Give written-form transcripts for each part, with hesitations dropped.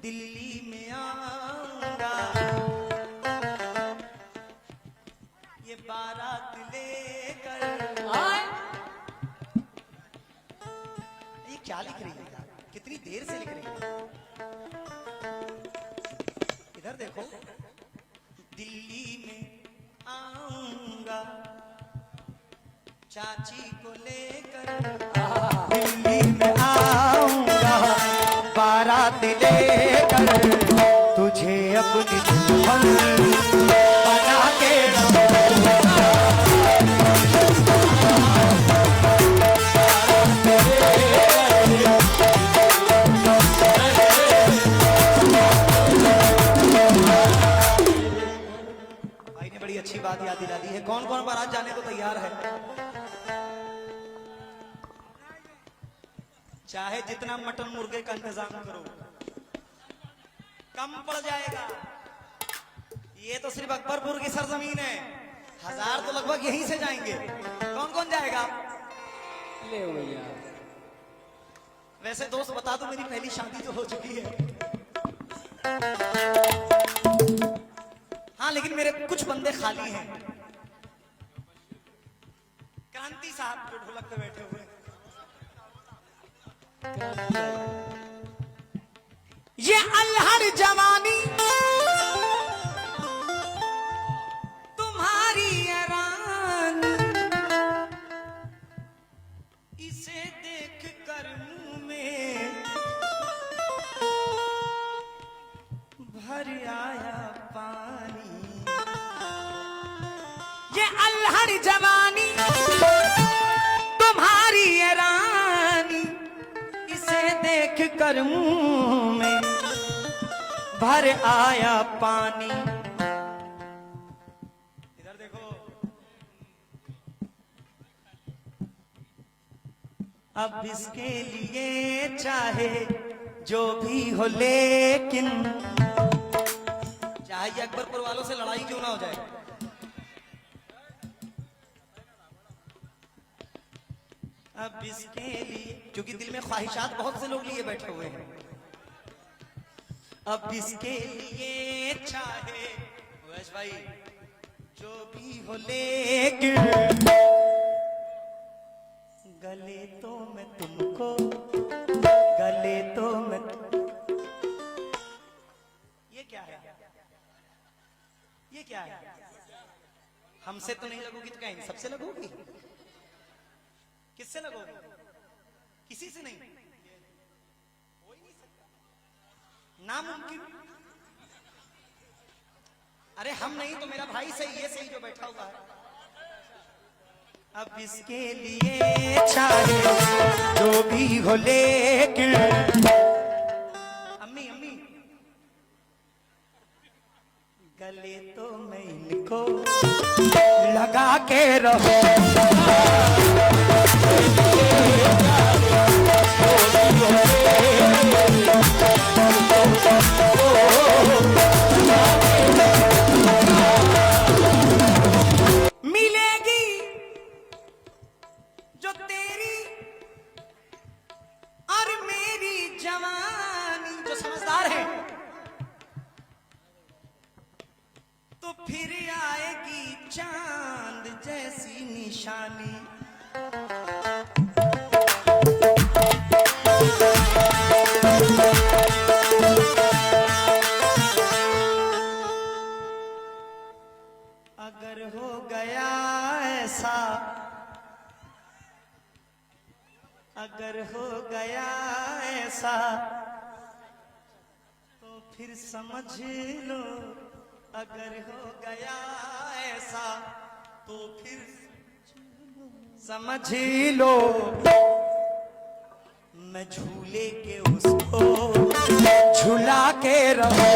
दिल्ली में आऊंगा, ये बारात लेकर। ये क्या लिख रही है यार, कितनी देर से लिख रही है। इधर देखो, दिल्ली में आऊंगा चाची को लेकर, दिल्ली में आऊंगा बारात लेकर, तुझे अपनी दुल्हन बना के भाई ने बड़ी अच्छी बात याद दिला दी है। कौन कौन बारात जाने को तैयार है? चाहे जितना मटन मुर्गे का इंतजाम करो, कम पड़ जाएगा। ये तो सिर्फ अकबरपुर की सरजमीन है, 1000 तो लगभग यहीं से जाएंगे। कौन कौन जाएगा? ले भैया। वैसे दोस्त बता दो, मेरी पहली शादी तो हो चुकी है। हाँ, लेकिन मेरे कुछ बंदे खाली हैं। क्रांति साहब जो ढोलक पे बैठे हुए, ये अल्हड़ जवानी तुम्हारी हैरान, इसे देख कर मुंह में भर आया पानी। ये अल्हड़ जवानी तुम्हारी हैरानी, इसे देख कर मुंह में भर आया पानी। इधर देखो, अब इसके लिए चाहे जो भी हो, लेकिन चाहे ये अकबरपुर वालों से लड़ाई क्यों ना हो जाए, अब इसके लिए, क्योंकि दिल में ख्वाहिशात बहुत से लोग लिए बैठे हुए हैं, अब इसके लिए चाहे वैश भाई जो भी हो, लेकिन गले तो मैं तुमको, गले तो मैं। ये क्या है? ये क्या है? हमसे तो नहीं लगोगी तो क्या इन सबसे लगोगी? किससे लगोगी? किसी से नहीं, हो ही नहीं सकता, नामुमकिन। अरे हम नहीं तो मेरा भाई सही, ये सही जो बैठा हुआ है। अब इसके लिए चाहे जो भी हो, लेकिन अम्मी अम्मी गले तो मैं इनको लगा के रहो। मिलेगी जो तेरी और मेरी जवानी, जो समझदार है, तो फिर आएगी चांद जैसी निशानी। अगर हो गया ऐसा, अगर हो गया ऐसा, तो फिर समझ लो, अगर हो गया ऐसा तो फिर समझ लो, मैं झूले के उसको झूला के रहूं।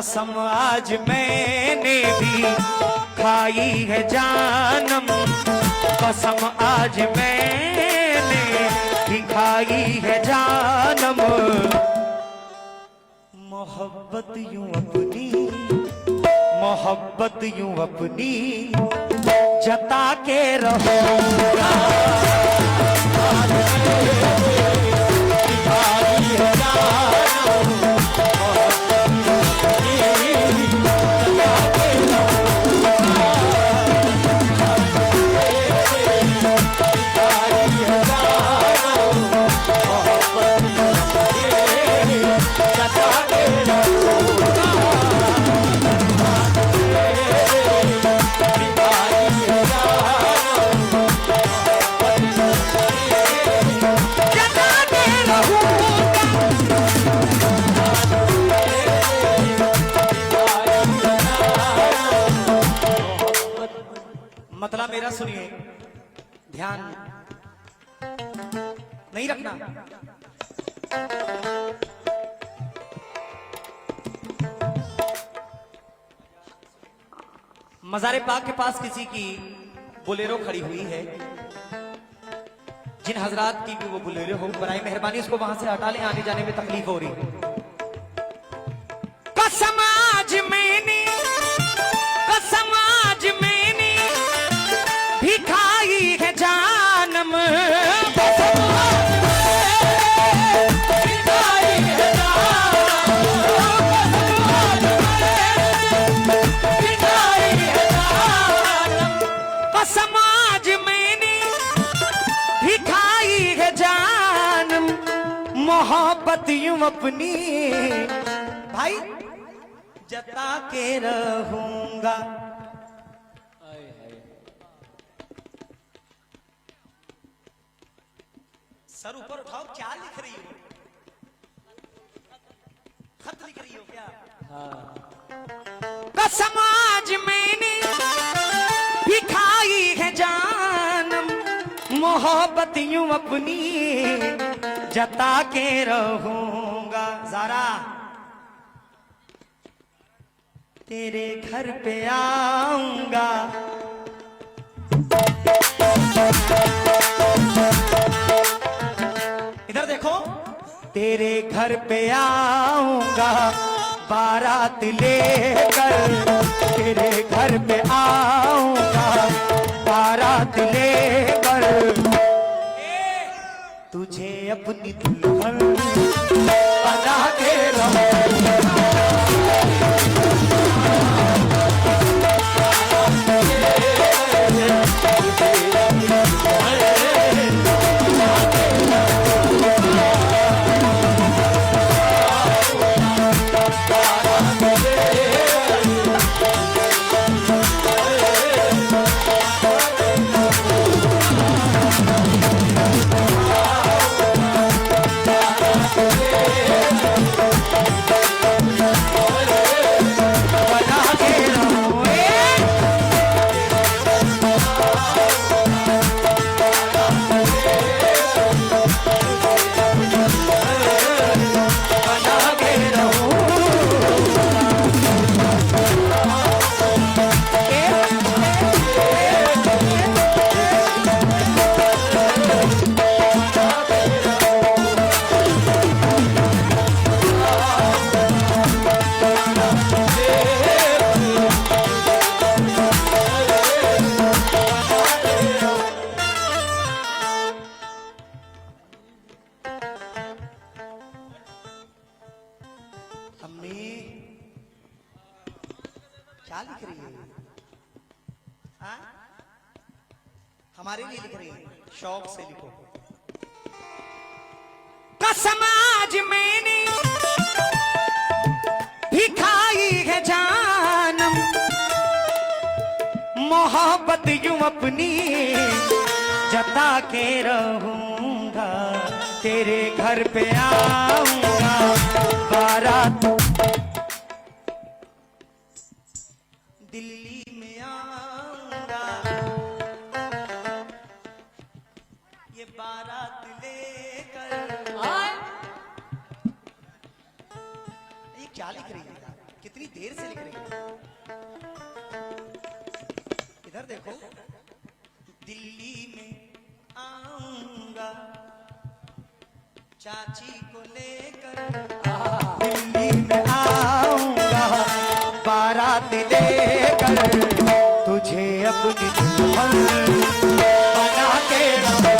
कसम आज मैंने भी खाई है जानम, कसम आज मैंने भी खाई है जानम। मोहब्बत यूं अपनी, मोहब्बत यूं अपनी जता के रहूंगा। मतलब मेरा सुनिए, ध्यान नहीं रखना। मज़ारे पाक के पास किसी की बोलेरो खड़ी हुई है, जिन हजरात की भी वो बोलेरो हो, बराए मेहरबानी उसको वहां से हटा लें, आने जाने में तकलीफ हो रही। कसम आज मैंने, कसम आज मैंने भी खाई है जानम, कसम आज भी खाई है जानम, कसम आज मैंने भी खाई है जानम। मोहब्बत यूं अपनी भाई जता के रहूंगा। सर ऊपर उठाओ, क्या लिख रही हो? खत लिख रही हो क्या? कसम आज मैंने भी खाई है जानम, मोहब्बत यूं अपनी जता के रहूंगा। ज़ारा तेरे घर पे आऊंगा, इधर देखो, तेरे घर पे आऊंगा बारात लेकर, तेरे घर पे आऊंगा बारात लेकर, तुझे अपनी दुल्हन बना के रहूंगा। क्या लिख रही है? हाँ? हमारे लिए लिख रही है, शौक से लिखो। कसम आज मैंने भी खाई है जानम, मोहब्बत यूं अपनी जता के रहूंगा, तेरे घर पे आऊंगा बारात, दिल्ली में आऊंगा ये बारात लेकर। ये क्या लिख रही है कि कितनी देर से लिख रही है। इधर देखो, दिल्ली में आऊंगा चाची को लेकर, दिल्ली में आऊंगा बारात लेकर, तुझे अपनी दुल्हन बना के रहूंगा।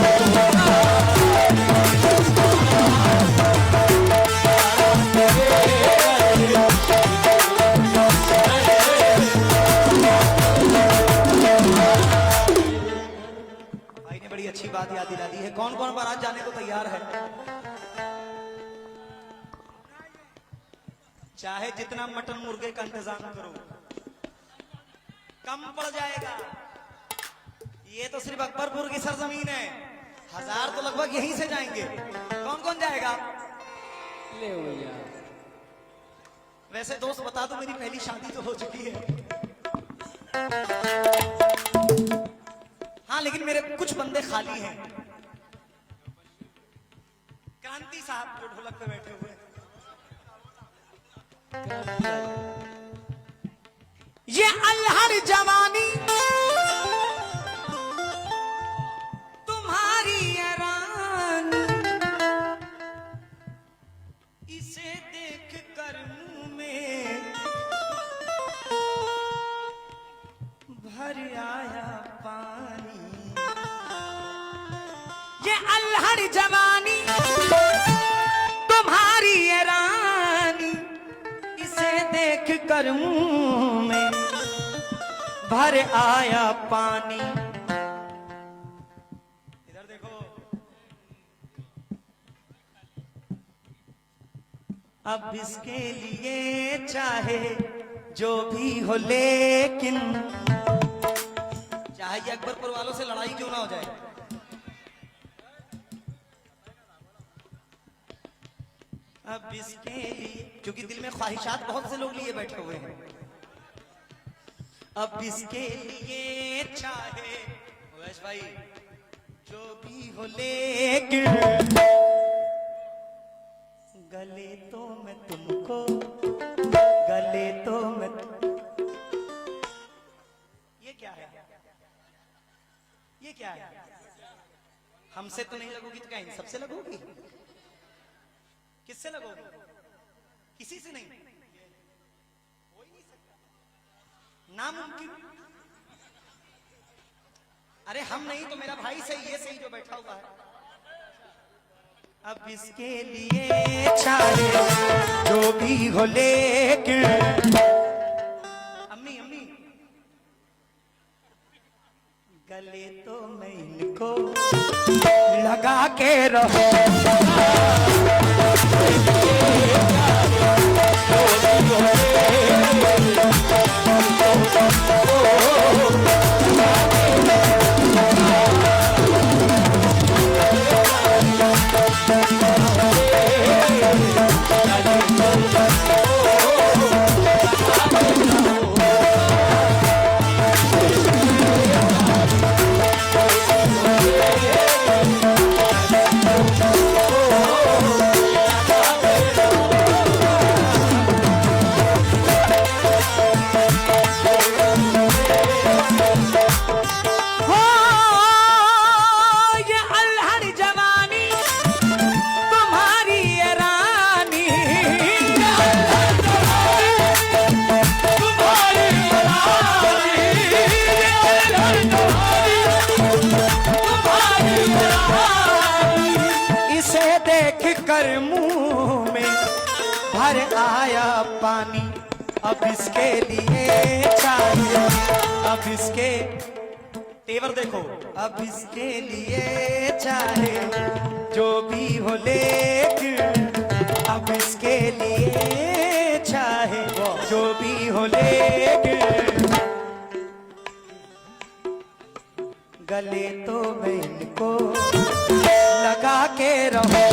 भाई ने बड़ी अच्छी बात याद दिला दी है। कौन कौन बारात जाने को तैयार है? चाहे जितना मटन मुर्गे का इंतजाम करो, कम पड़ जाएगा। ये तो सिर्फ अकबरपुर की सरजमीन है, 1000 तो लगभग यहीं से जाएंगे। कौन कौन जाएगा? ले भैया। वैसे दोस्त बता दो, मेरी पहली शादी तो हो चुकी है। हाँ, लेकिन मेरे कुछ बंदे खाली हैं। क्रांति साहब जो ढोलक पे बैठे हुए हैं, ये अल्हड़ जवानी तुम्हारी हैरानी, इसे देख कर मुंह में भर आया पानी। ये अल्हड़ जवानी तुम्हारी हैरानी, इसे देख कर मुंह में भर आया पानी। इधर देखो, अब इसके लिए चाहे जो भी हो, लेकिन चाहे ये अकबरपुर वालों से लड़ाई क्यों ना हो जाए, अब इसके लिए, क्योंकि दिल में ख्वाहिशात बहुत से लोग लिए बैठे हुए हैं। अब इसके लिए चाहे वैश भाई जो भी हो, लेकिन गले तो मैं तुमको, गले तो मैं, ये क्या है? ये क्या है? हमसे तो नहीं लगोगी तो क्या इन सबसे लगोगी? किससे लगोगी? किसी से नहीं, हो ही नहीं सकता, नामुमकिन। अरे हम नहीं तो मेरा भाई सही, ये सही जो बैठा हुआ है। अब इसके लिए चाहे जो भी हो, लेकिन अम्मी अम्मी गले तो मैं इनको लगा के रहूंगा। कर मुंह में भर आया पानी। अब इसके लिए चाहिए, अब इसके तेवर देखो, अब इसके लिए चाहे जो भी हो, लेकिन अब इसके लिए चाहे जो भी हो, लेकिन गले तो मैं इनको लगा के रहूंगा।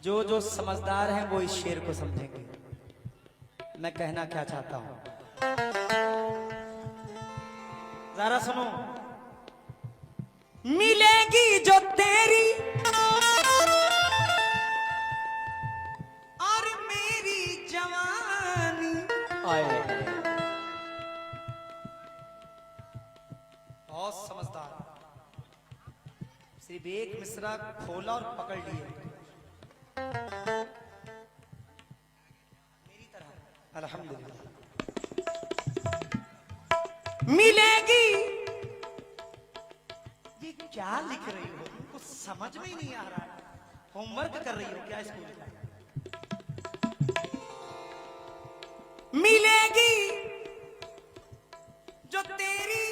जो जो समझदार हैं वो इस शेर को समझेंगे। मैं कहना क्या चाहता हूं, जरा सुनो। मिलेगी जो तेरी और मेरी जवानी। आए बहुत समझदार, सिर्फ एक मिसरा खोला और पकड़ लिए मेरी तरह। अल्हम्दुलिल्लाह। मिलेगी, ये क्या लिख रही हो? कुछ समझ में ही नहीं आ रहा है। होमवर्क कर रही हो क्या स्कूल का? मिलेगी जो तेरी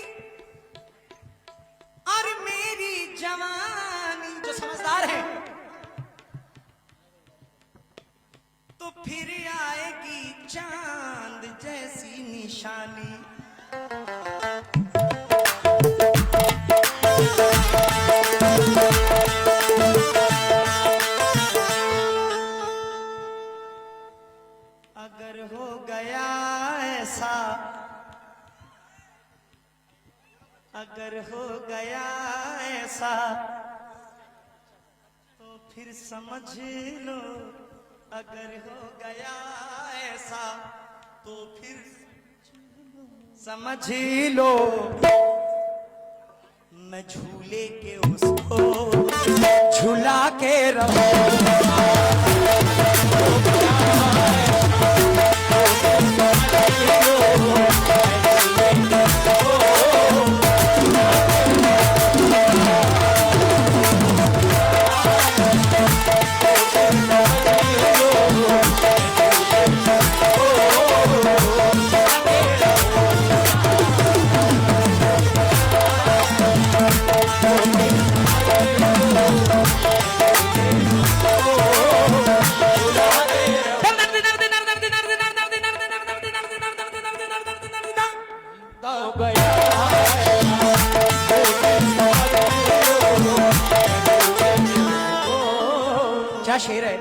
और मेरी जवानी, जो समझदार है, तो फिर आएगी चांद जैसी निशानी। अगर हो गया ऐसा, अगर हो गया ऐसा, तो फिर समझ लो। अगर हो गया ऐसा, तो फिर समझ लो। मैं झूले के उसको झूला के रहूं। क्या शेर है?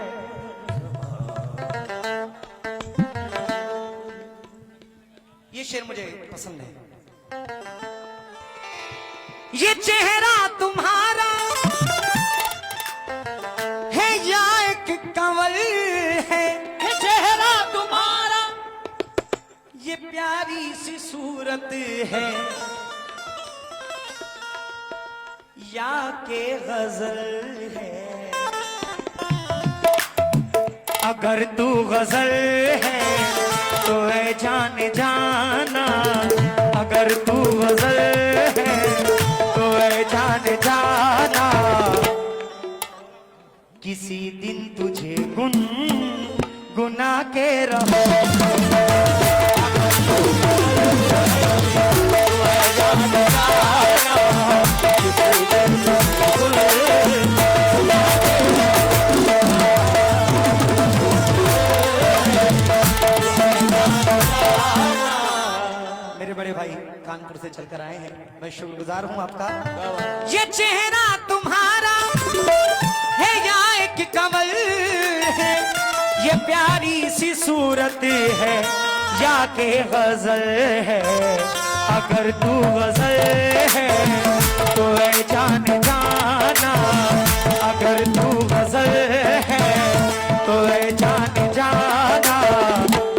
ये शेर मुझे पसंद है। ये चेहरा तुम्हारा है या एक कंवल है? ये चेहरा तुम्हारा, ये प्यारी सी सूरत है या के गजल है? अगर तू गजल है तो है जान जाना। अगर तू गजल है तो है जान जाना। किसी दिन तुझे गुना के रहो। मेरे बड़े भाई कानपुर से चलकर आए हैं, मैं शुक्रगुजार हूं आपका। ये चेहरा तुम्हारा है या एक कंवल है? ये प्यारी सी सूरत है या के गजल है? अगर तू गजल है तो है जान जाना। अगर तू गजल है तो है जान जाना।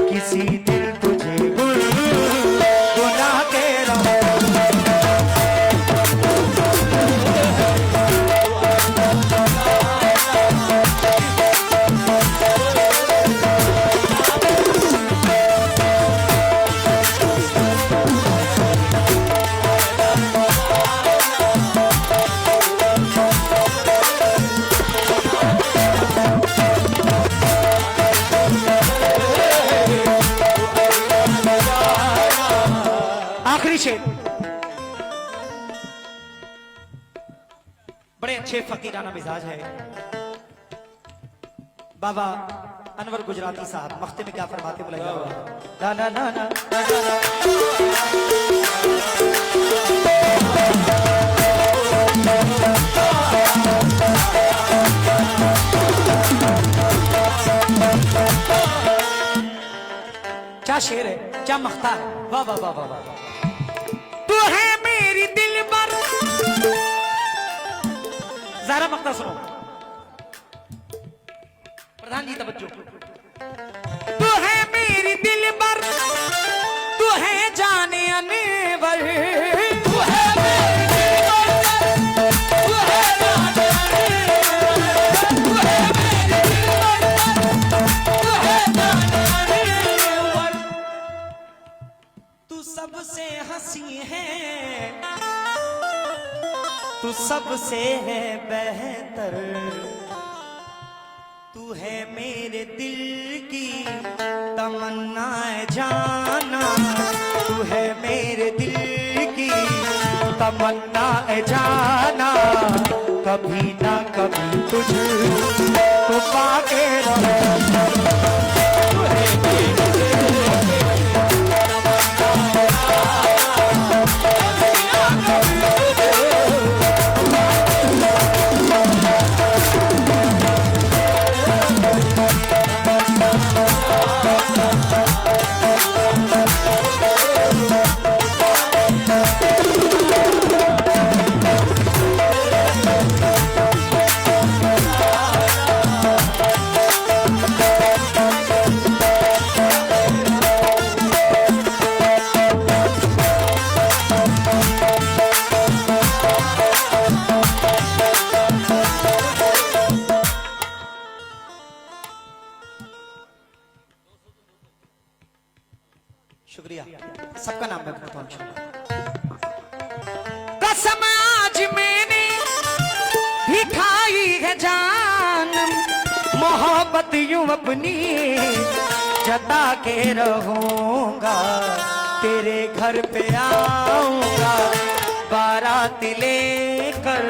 किसी दिल तुझे गुना के रहो। आखिरी शेर, बड़े अच्छे फकीराना मिजाज है। बाबा अनवर गुजराती साहब मख्ते में क्या फरमाते बुलाइए। ना ना ना ना ना क्या शेर है, क्या मख्ता है, वाह वाह वाह वाह वाह। तू है मेरी दिलबर, जरा मख्ता सुनो प्रधान जी तवज्जो। तू है मेरी दिलबर, तू है जाने अनवर, तू है मेरी दिलबर, तू है जाने अनवर, तू है मेरी दिलबर, तू है जाने अनवर। तू सबसे हंसी है, तू सबसे है बेहतर, तू है मेरे दिल की तमन्नाए जाना, तू है मेरे दिल की तमन्नाए जाना, कभी ना कभी तुझको पाके रहूं। तू है मेरे शुक्रिया, सबका नाम मैं बताता हूँ। कसम आज मैंने भी खाई है जानम, मोहब्बत यूं अपनी जता के रहूंगा, तेरे घर पे आऊंगा, बारात लेकर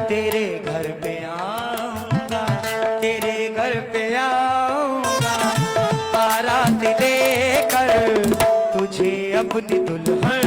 तेरे घर पे आऊंगा, तेरे घर पे आऊंगा, बारात लेकर तुझे अपनी दुल्हन